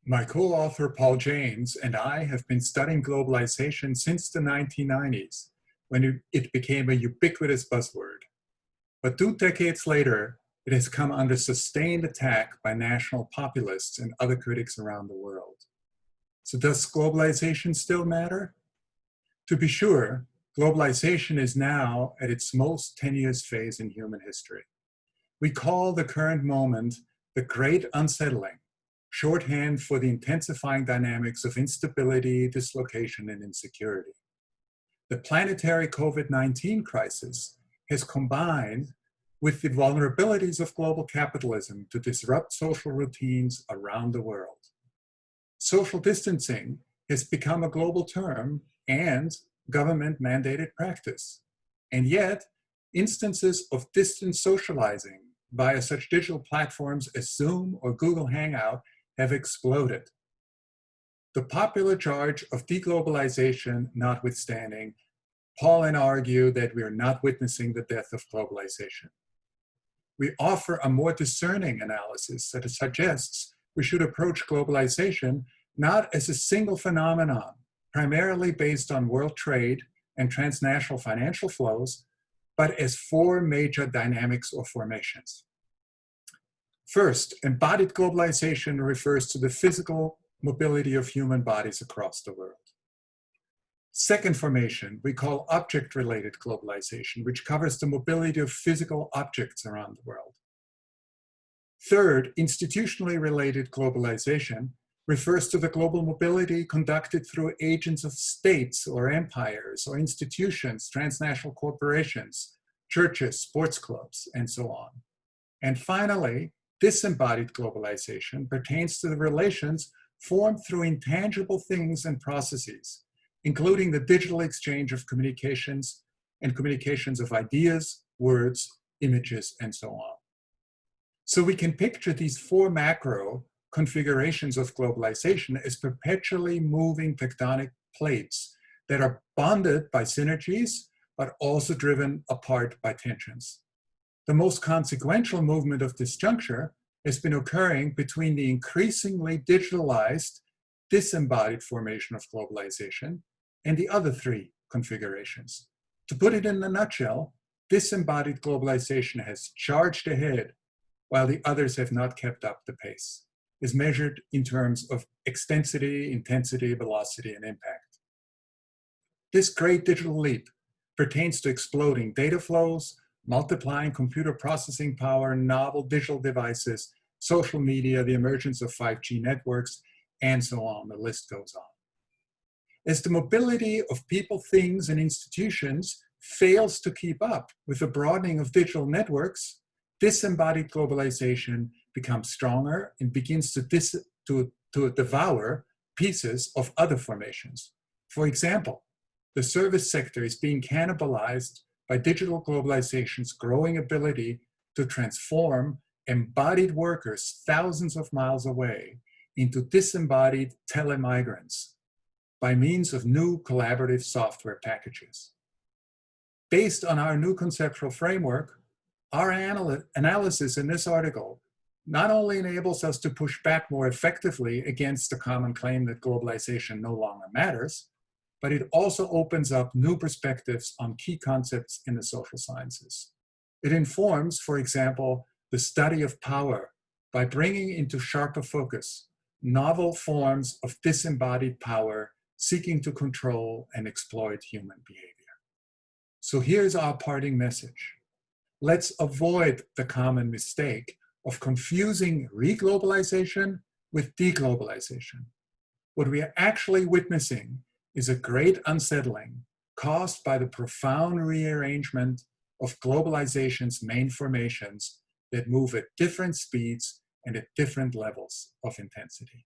My co-author Paul James and I have been studying globalization since the 1990s, when it became a ubiquitous buzzword. But 2 decades later, it has come under sustained attack by national populists and other critics around the world. So does globalization still matter? To be sure, globalization is now at its most tenuous phase in human history. We call the current moment the Great Unsettling, shorthand for the intensifying dynamics of instability, dislocation, and insecurity. The planetary COVID-19 crisis has combined with the vulnerabilities of global capitalism to disrupt social routines around the world. Social distancing has become a global term and government-mandated practice. And yet, instances of distance socializing via such digital platforms as Zoom or Google Hangout have exploded. The popular charge of deglobalization notwithstanding, Paul and I argue that we are not witnessing the death of globalization. We offer a more discerning analysis that suggests we should approach globalization not as a single phenomenon, primarily based on world trade and transnational financial flows, but as four major dynamics or formations. First, embodied globalization refers to the physical mobility of human bodies across the world. Second formation, we call object-related globalization, which covers the mobility of physical objects around the world. Third, institutionally related globalization refers to the global mobility conducted through agents of states or empires or institutions, transnational corporations, churches, sports clubs, and so on. And finally, disembodied globalization pertains to the relations formed through intangible things and processes, including the digital exchange of communications and communications of ideas, words, images, and so on. So we can picture these four macro configurations of globalization as perpetually moving tectonic plates that are bonded by synergies, but also driven apart by tensions. The most consequential movement of this juncture has been occurring between the increasingly digitalized, disembodied formation of globalization and the other three configurations. To put it in a nutshell, disembodied globalization has charged ahead while the others have not kept up the pace, is measured in terms of extensity, intensity, velocity, and impact. This great digital leap pertains to exploding data flows, multiplying computer processing power, novel digital devices, social media, the emergence of 5G networks, and so on. The list goes on. As the mobility of people, things, and institutions fails to keep up with the broadening of digital networks, disembodied globalization becomes stronger and begins to devour pieces of other formations. For example, the service sector is being cannibalized by digital globalization's growing ability to transform embodied workers thousands of miles away into disembodied telemigrants by means of new collaborative software packages. Based on our new conceptual framework, our analysis in this article not only enables us to push back more effectively against the common claim that globalization no longer matters, but it also opens up new perspectives on key concepts in the social sciences. It informs, for example, the study of power by bringing into sharper focus novel forms of disembodied power seeking to control and exploit human behavior. So here's our parting message. Let's avoid the common mistake of confusing reglobalization with deglobalization. What we are actually witnessing is a great unsettling caused by the profound rearrangement of globalization's main formations that move at different speeds and at different levels of intensity.